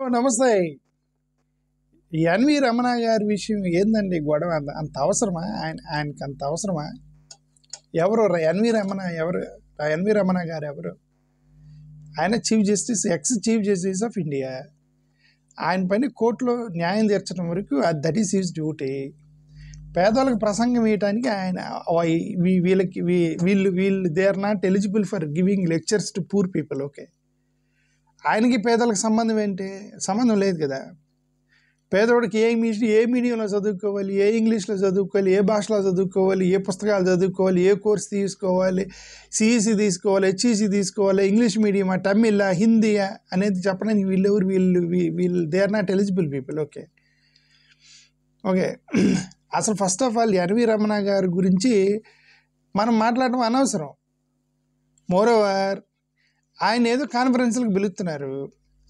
నమస్తే. ఈ ఎన్వి రమణ గారి విషయం ఏందండి గొడవ? అంత అవసరమా? ఆయనకి అంత అవసరమా? ఎవరు ఎన్వి రమణ? ఎవరు ఎన్వి రమణ గారు? ఎవరు ఆయన? Chief justice, ex chief justice of India. ఆయన పని కోర్టులో న్యాయం తీర్చడం వరకు దట్ ఈస్ హిస్ డ్యూటీ. పేదవాళ్ళకి ప్రసంగం ఇవ్వడానికి ఆయన వీళ్ళకి వీళ్ళు they are not eligible for giving lectures to poor people. Okay, ఆయనకి పేదలకు సంబంధం ఏంటి? సంబంధం లేదు కదా. పేదవాడికి ఏ మీడియంలో చదువుకోవాలి, ఏ ఇంగ్లీష్లో చదువుకోవాలి, ఏ భాషలో చదువుకోవాలి, ఏ పుస్తకాలు చదువుకోవాలి, ఏ కోర్స్ తీసుకోవాలి, సిఈసి తీసుకోవాలి, హెచ్ఈసి తీసుకోవాలి, ఇంగ్లీష్ మీడియమా, తమిళా, హిందీయా అనేది చెప్పడానికి వీళ్ళు they are not eligible people. Okay okay అసలు first of all NV Ramana గారి గురించి మనం మాట్లాడడం అనవసరం. మోరోవర్ ఆయన ఏదో కాన్ఫరెన్స్లకు పిలుస్తున్నారు.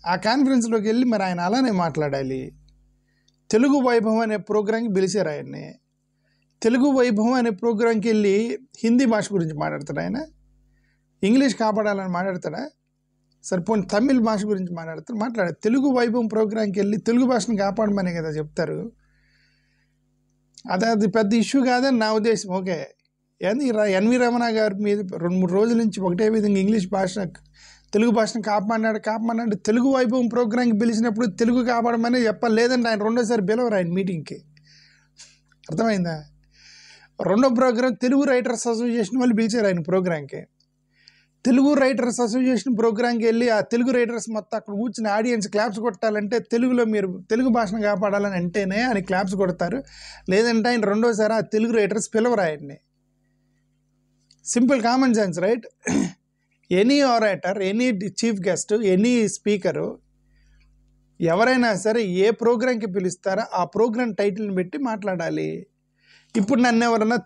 ఆ కాన్ఫరెన్స్లోకి వెళ్ళి మరి ఆయన అలానే మాట్లాడాలి. తెలుగు వైభవం అనే ప్రోగ్రాంకి పిలిచారు ఆయన్ని. తెలుగు వైభవం అనే ప్రోగ్రాంకి వెళ్ళి హిందీ భాష గురించి మాట్లాడతాడు ఆయన? ఇంగ్లీష్ కాపాడాలని మాట్లాడతాడా? సరిపోని తమిళ్ భాష గురించి మాట్లాడారు. తెలుగు వైభవం ప్రోగ్రాంకి వెళ్ళి తెలుగు భాషను కాపాడమనే కదా చెప్తారు. అది పెద్ద ఇష్యూ కాదని నా ఉద్దేశం. ఓకే, ఏంది ఎన్వి రమణ గారి మీద 2-3 రోజుల నుంచి ఒకటే విధంగా ఇంగ్లీష్ భాష, తెలుగు భాషను కాపాడినాడు. తెలుగు వైభవం ప్రోగ్రాంకి పిలిచినప్పుడు తెలుగు కాపాడమని చెప్పాలి. లేదంటే ఆయన రెండోసారి పిలవరు ఆయన మీటింగ్కి. అర్థమైందా? రెండో ప్రోగ్రాం తెలుగు రైటర్స్ అసోసియేషన్ వాళ్ళు పిలిచారు ఆయన ప్రోగ్రాంకి. తెలుగు రైటర్స్ అసోసియేషన్ ప్రోగ్రాంకి వెళ్ళి ఆ తెలుగు రైటర్స్ మొత్తం అక్కడ కూర్చుని ఆడియన్స్ క్లాప్స్ కొట్టాలంటే తెలుగులో మీరు తెలుగు భాషను కాపాడాలని అంటేనే ఆయన క్లాప్స్ కొడతారు. లేదంటే ఆయన రెండోసారి ఆ తెలుగు రైటర్స్ పిలవరు ఆయన్ని. Simple common sense, right? Any orator, any chief guest, any speaker ఎవరైనా సరే ఏ ప్రోగ్రాంకి పిలుస్తారో ఆ ప్రోగ్రాం టైటిల్ని పెట్టి మాట్లాడాలి. ఇప్పుడు నన్ను ఎవరన్నా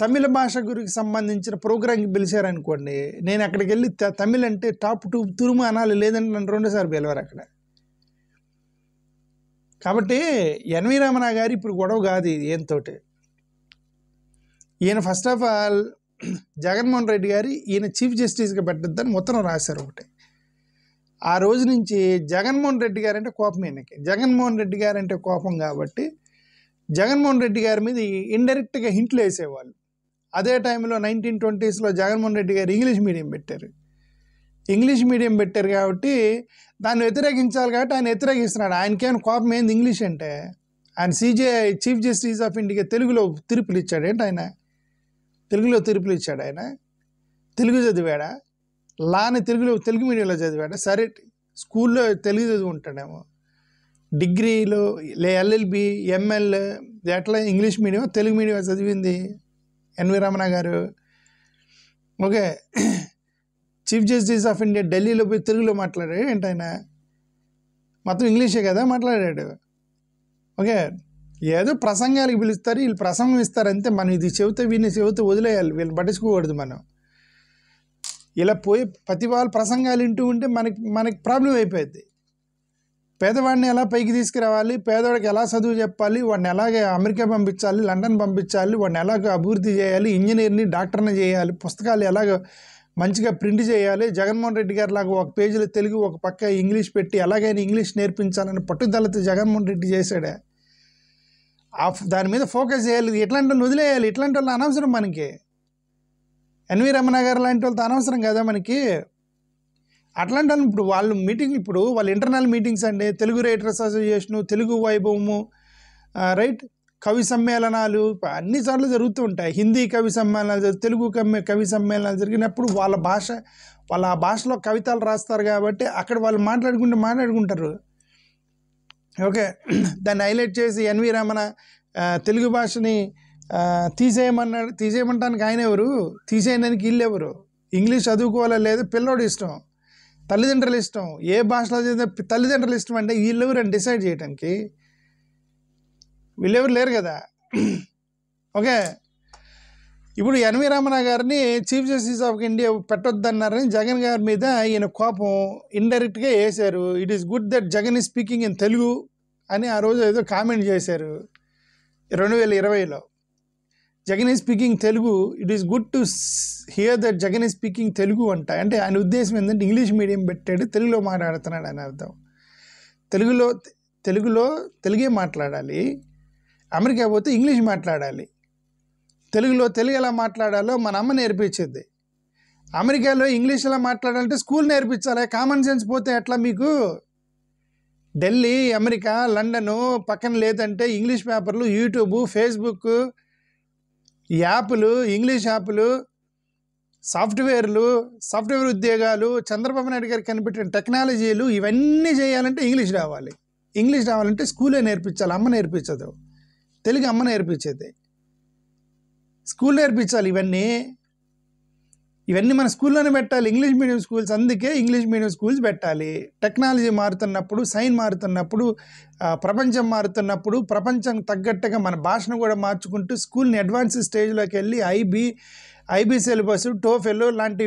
తమిళ భాష గురికి సంబంధించిన ప్రోగ్రాంకి పిలిచారనుకోండి, నేను అక్కడికి వెళ్ళి తమిళ్ అంటే టాప్ 2 తురుము అనాలి. లేదంటే నన్ను రెండోసారి పిలవరు అక్కడ. కాబట్టి ఎన్వి రమణ గారు ఇప్పుడు గొడవ కాదు ఇది ఏంతోటి. ఈయన first of all Jaganmohan Reddy గారు ఈయన చీఫ్ జస్టిస్గా పెట్టద్దని ఉత్తరం రాశారు ఒకటి. ఆ రోజు నుంచి జగన్మోహన్ రెడ్డి గారు అంటే కోపం ఈయనకి. జగన్మోహన్ రెడ్డి గారు అంటే కోపం కాబట్టి జగన్మోహన్ రెడ్డి గారి మీద ఇండైరెక్ట్గా హింట్లు వేసేవాళ్ళు. అదే టైంలో 1920s జగన్మోహన్ రెడ్డి గారు ఇంగ్లీష్ మీడియం పెట్టారు కాబట్టి దాన్ని వ్యతిరేకించాలి కాబట్టి ఆయన వ్యతిరేకిస్తున్నాడు. ఆయనకేమైనా కోపం ఏంది ఇంగ్లీష్ అంటే? ఆయన చీఫ్ జస్టిస్ ఆఫ్ ఇండియా తెలుగులో తీర్పులు ఇచ్చాడు ఏంటి? ఆయన తెలుగులో తీర్పులు ఇచ్చాడు. ఆయన తెలుగు చదివాడా? లాని తెలుగు మీడియంలో చదివాడా? సరే, స్కూల్లో తెలుగు చదువుకుంటాడేమో. డిగ్రీలో ఎల్ఎల్బి, ఎంఎల్ ఎట్లా ఇంగ్లీష్ మీడియం తెలుగు మీడియం చదివింది ఎన్వి రమణ గారు? Okay, chief justice of India ఢిల్లీలో పోయి తెలుగులో మాట్లాడాడు ఏంటి? ఆయన మొత్తం ఇంగ్లీషే కదా మాట్లాడాడు. ఓకే, ఏదో ప్రసంగాలకు పిలుస్తారు, వీళ్ళు ప్రసంగం ఇస్తారు అంతే. మనం ఇది చెబితే వదిలేయాలి, వీళ్ళు పట్టించుకోకూడదు. మనం ఇలా పోయి ప్రతి వాళ్ళు ప్రసంగాలు వింటూ ఉంటే మనకి ప్రాబ్లం అయిపోయింది. పేదవాడిని ఎలా పైకి తీసుకురావాలి, పేదవాడికి ఎలా చదువు చెప్పాలి, వాడిని ఎలాగ అమెరికా పంపించాలి, లండన్ పంపించాలి, వాడిని ఎలాగ అభివృద్ధి చేయాలి, ఇంజనీర్ని డాక్టర్ని చేయాలి, పుస్తకాలు ఎలాగ మంచిగా ప్రింట్ చేయాలి, జగన్మోహన్ రెడ్డి గారు లాగా ఒక పేజీలో తెలుగు ఒక పక్క ఇంగ్లీష్ పెట్టి ఎలాగైనా ఇంగ్లీష్ నేర్పించాలని పట్టుదలతో జగన్మోహన్ రెడ్డి చేశాడే. దాని మీద ఫోకస్ చేయాలి. ఎట్లాంటి వాళ్ళు వదిలేయాలి. ఇట్లాంటి వాళ్ళు అనవసరం మనకి. ఎన్వి రమణ గారు లాంటి వాళ్ళతో అనవసరం కదా మనకి. అట్లాంటి వాళ్ళు ఇప్పుడు వాళ్ళ ఇంటర్నల్ మీటింగ్స్ అండి, తెలుగు రైటర్స్ అసోసియేషను, తెలుగు వైభవము, రైట్, కవి సమ్మేళనాలు అన్నిసార్లు జరుగుతూ ఉంటాయి. హిందీ కవి సమ్మేళనాలు, తెలుగు కవి సమ్మేళనాలు జరిగినప్పుడు వాళ్ళ ఆ భాషలో కవితలు రాస్తారు కాబట్టి అక్కడ వాళ్ళు మాట్లాడుకుంటారు. ఓకే, దాన్ని హైలైట్ చేసి ఎన్వి రమణ తెలుగు భాషని తీసేయమంటానికి ఆయన ఎవరు? తీసేయడానికి వీళ్ళు ఎవరు? ఇంగ్లీష్ చదువుకోవాలా లేదా పిల్లోడు ఇష్టం, తల్లిదండ్రులు ఇష్టం. ఏ భాషలో చదివితే తల్లిదండ్రులు ఇష్టం అంటే వీళ్ళెవరు అని డిసైడ్ చేయడానికి? వీళ్ళెవరు లేరు కదా. ఓకే, ఇప్పుడు ఎన్వి రమణ గారిని చీఫ్ జస్టిస్ ఆఫ్ ఇండియా పెట్టొద్దన్నారని జగన్ గారి మీద ఈయన కోపం ఇండైరెక్ట్గా వేశారు. It is good that Jagan is speaking in Telugu అని ఆ రోజు ఏదో కామెంట్ చేశారు 2020లో. Jagan is speaking Telugu, it is good to hear that Jagan is speaking Telugu అంట. అంటే ఆయన ఉద్దేశం ఏంటంటే ఇంగ్లీష్ మీడియం పెట్టాడు, తెలుగులో మాట్లాడుతున్నాడు అని అర్థం. తెలుగే మాట్లాడాలి, అమెరికా పోతే ఇంగ్లీష్ మాట్లాడాలి. తెలుగు ఎలా మాట్లాడాలో మన అమ్మ నేర్పించేది. అమెరికాలో ఇంగ్లీష్ ఎలా మాట్లాడాలంటే స్కూల్ నేర్పించాలి. కామన్ సెన్స్ పోతే ఎట్లా మీకు? ఢిల్లీ, అమెరికా, లండను పక్కన లేదంటే ఇంగ్లీష్ పేపర్లు, యూట్యూబ్, ఫేస్బుక్, యాప్లు, ఇంగ్లీష్ యాప్లు, సాఫ్ట్వేర్ ఉద్యోగాలు, చంద్రబాబు నాయుడు గారికి కనిపెట్టిన టెక్నాలజీలు, ఇవన్నీ చేయాలంటే ఇంగ్లీష్ రావాలి. ఇంగ్లీష్ రావాలంటే స్కూలే నేర్పించాలి, అమ్మ నేర్పించదు. తెలుగు అమ్మ నేర్పించేది, స్కూల్ నేర్పించాలి. ఇవన్నీ మన స్కూల్లోనే పెట్టాలి, ఇంగ్లీష్ మీడియం స్కూల్స్. అందుకే ఇంగ్లీష్ మీడియం స్కూల్స్ పెట్టాలి. టెక్నాలజీ మారుతున్నప్పుడు, సైన్స్ మారుతున్నప్పుడు, ప్రపంచం మారుతున్నప్పుడు, ప్రపంచం తగ్గట్టుగా మన భాషను కూడా మార్చుకుంటూ స్కూల్ని అడ్వాన్స్ స్టేజ్లోకి వెళ్ళి ఐబీ సిలబస్, టోఫెల్ లాంటి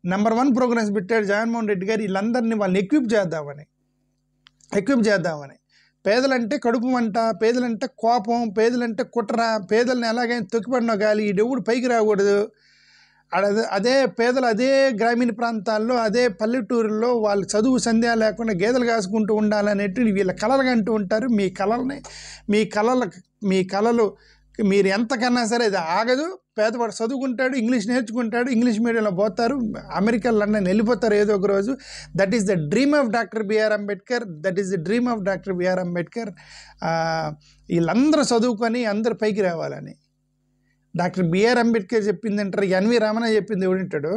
నెంబర్ 1 ప్రోగ్రామ్స్ పెట్టాడు జగన్మోహన్ రెడ్డి గారు. వీళ్ళందరినీ వాళ్ళని ఎక్విప్ చేద్దామని. పేదలంటే కడుపు మంట, పేదలంటే కోపం, పేదలంటే కుట్ర, పేదలను ఎలాగైనా తొక్కిపడినా గాలి, ఈడెవుడు పైకి రాకూడదు. అదే గ్రామీణ ప్రాంతాల్లో, అదే పల్లెటూరుల్లో వాళ్ళు చదువు సంధ్య లేకుండా గేదెలు కాసుకుంటూ ఉండాలనేట్టు వీళ్ళ కలలుగా అంటూ ఉంటారు. మీ కళలు మీరు ఎంతకన్నా సరే అది ఆగదు. పేదవాడు చదువుకుంటాడు, ఇంగ్లీష్ నేర్చుకుంటాడు, ఇంగ్లీష్ మీడియంలో పోతారు, అమెరికా, లండన్ వెళ్ళిపోతారు ఏదో ఒక రోజు. That is the dream of doctor BR Ambedkar. వీళ్ళందరూ చదువుకొని అందరు పైకి రావాలని. డాక్టర్ బిఆర్ అంబేద్కర్ చెప్పింది అంటారు, ఎన్వి రమణ చెప్పింది ఎవరింటాడు?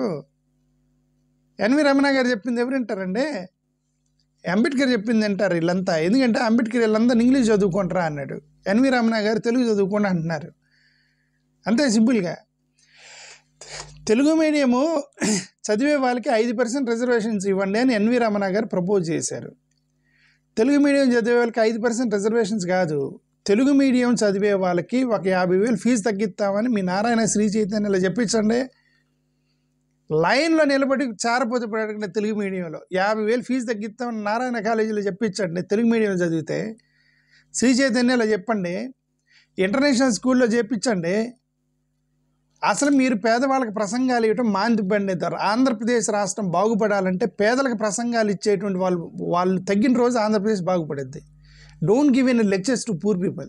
ఎన్వి రమణ గారు చెప్పింది ఎవరింటారండి? అంబేద్కర్ చెప్పింది అంటారు వీళ్ళంతా. ఎందుకంటే అంబేద్కర్ వీళ్ళందరూ ఇంగ్లీష్ చదువుకుంటారా అన్నాడు, ఎన్వి రమణ గారు తెలుగు చదువుకోండి అంటున్నారు. అంతే సింపుల్గా. తెలుగు మీడియము చదివే వాళ్ళకి 5% రిజర్వేషన్స్ ఇవ్వండి అని ఎన్వి రమణ గారు ప్రపోజ్ చేశారు. తెలుగు మీడియం చదివే వాళ్ళకి 5% రిజర్వేషన్స్ కాదు, తెలుగు మీడియం చదివే వాళ్ళకి ఒక 50,000 ఫీజు తగ్గిస్తామని మీ నారాయణ శ్రీ చైతన్యలో చెప్పించండి. లైన్లో నిలబడి చారపోతే పడకుండా తెలుగు మీడియంలో 50,000 ఫీజు తగ్గిస్తామని నారాయణ కాలేజీలో చెప్పించండి. తెలుగు మీడియం చదివితే శ్రీ చైతన్యలో చెప్పండి, ఇంటర్నేషనల్ స్కూల్లో చేపించండి. అసలు మీరు పేదవాళ్ళకి ప్రసంగాలు ఇవ్వటం మాందిబండి. ఆంధ్రప్రదేశ్ రాష్ట్రం బాగుపడాలంటే పేదలకు ప్రసంగాలు ఇచ్చేటువంటి వాళ్ళు తగ్గిన రోజు ఆంధ్రప్రదేశ్ బాగుపడుద్ది. Don't give any lectures to poor people.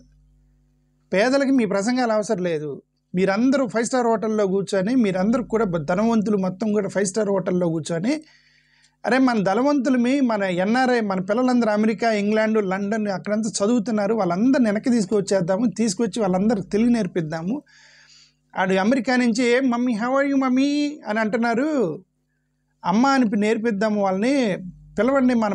పేదలకి మీ ప్రసంగాలు అవసరం లేదు. మీరందరూ 5 స్టార్ హోటల్లో కూర్చొని, మీరందరూ కూడా ధనవంతులు మొత్తం కూడా 5 స్టార్ హోటల్లో కూర్చొని, అరే మన ధనవంతులమి, మన ఎన్ఆర్ఐ, మన పిల్లలందరూ అమెరికా, ఇంగ్లాండ్, లండన్ అక్కడంతా చదువుతున్నారు, వాళ్ళందరిని వెనక్కి తీసుకొచ్చి వాళ్ళందరూ తెలుగు నేర్పిద్దాము. ఆడు అమెరికా నుంచి mummy how are you mummy అని అంటున్నారు, అమ్మ అని నేర్పిద్దాము, వాళ్ళని పిలవండి, మన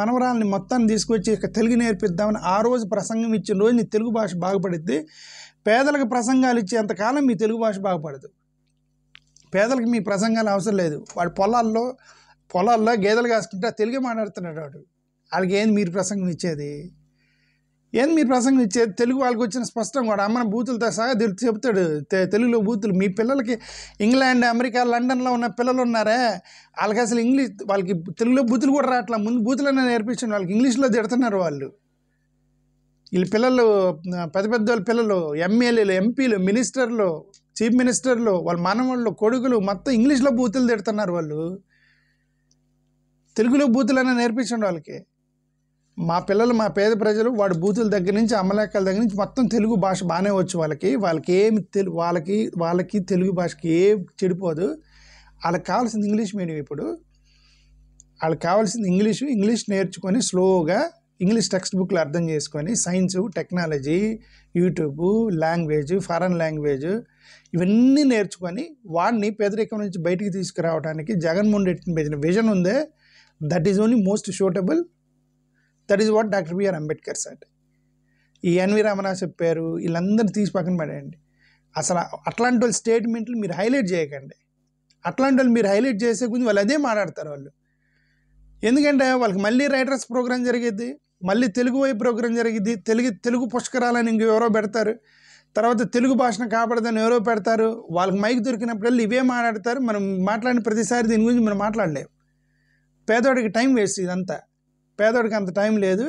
మనవరాలని మొత్తాన్ని తీసుకొచ్చి తెలుగు నేర్పిద్దామని ఆ రోజు ప్రసంగం ఇచ్చిన రోజు నీ తెలుగు భాష బాగుపడుద్ది. పేదలకు ప్రసంగాలు ఇచ్చేంతకాలం మీ తెలుగు భాష బాగుపడదు. పేదలకు మీ ప్రసంగాలు అవసరం లేదు. వాడు పొలాల్లో గేదెలు కాసుకుంటే తెలుగే మాట్లాడుతున్నాడు వాడు. వాళ్ళకి ఏంది మీరు ప్రసంగం ఇచ్చేది? తెలుగు వాళ్ళకి వచ్చిన స్పష్టంగా వాడు అమ్మన బూతులతో సహా చెప్తాడు తెలుగులో బూతులు. మీ పిల్లలకి ఇంగ్లాండ్, అమెరికా, లండన్లో ఉన్న పిల్లలు ఉన్నారే, వాళ్ళకి అసలు వాళ్ళకి తెలుగులో బూతులు కూడా రావట్లా. ముందు బూతులనే నేర్పించండి, వాళ్ళకి ఇంగ్లీష్లో తిడుతున్నారు వాళ్ళు. వీళ్ళ పిల్లలు, పెద్ద పిల్లలు, ఎమ్మెల్యేలు, ఎంపీలు, మినిస్టర్లు, చీఫ్ మినిస్టర్లు, వాళ్ళ మనవాళ్ళు, కొడుకులు మొత్తం ఇంగ్లీష్లో బూతులు తిడుతున్నారు వాళ్ళు. తెలుగులో బూతులైనా నేర్పించండి వాళ్ళకి. మా పిల్లలు, మా పేద ప్రజలు వాడు బూతుల దగ్గర నుంచి, అమలేఖల దగ్గర నుంచి మొత్తం తెలుగు భాష బాగానే వచ్చు వాళ్ళకి తెలుగు భాషకి ఏం చెడిపోదు. వాళ్ళకి కావాల్సింది ఇంగ్లీష్ మీడియం. ఇప్పుడు వాళ్ళకి కావాల్సింది ఇంగ్లీష్ నేర్చుకొని స్లోగా ఇంగ్లీష్ టెక్స్ట్ బుక్లు అర్థం చేసుకొని science, technology, YouTube, language, foreign language ఇవన్నీ నేర్చుకొని వాడిని పేదరికం నుంచి బయటికి తీసుకురావడానికి జగన్మోహన్ రెడ్డిని పెట్టిన విజన్ ఉందే, that is only most suitable. That is what doctor BR Ambedkar said. ఈ ఎన్వి రమణ చెప్పారు, వీళ్ళందరూ తీసి పక్కన పడేయండి. అసలు అట్లాంటి వాళ్ళ స్టేట్మెంట్లు మీరు హైలైట్ చేయకండి. అట్లాంటి వాళ్ళు మీరు హైలైట్ చేసే గురించి వాళ్ళు అదే మాట్లాడతారు వాళ్ళు. ఎందుకంటే వాళ్ళకి మళ్ళీ రైటర్స్ ప్రోగ్రాం జరిగిద్ది, మళ్ళీ తెలుగు వైపు ప్రోగ్రాం జరిగిద్ది, తెలుగు పుష్కరాలని ఇంకెవరో పెడతారు, తర్వాత తెలుగు భాషను కాపాడదని ఎవరో పెడతారు. వాళ్ళకి మైక్ దొరికినప్పుడల్లా ఇవే మాట్లాడతారు. మనం మాట్లాడిన ప్రతిసారి దీని గురించి మనం మాట్లాడలేము. పేదోడికి టైం వేస్ట్ ఇదంతా. పేదోడికి అంత టైం లేదు.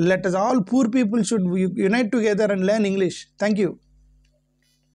Let us all poor people should unite together and learn English. Thank you.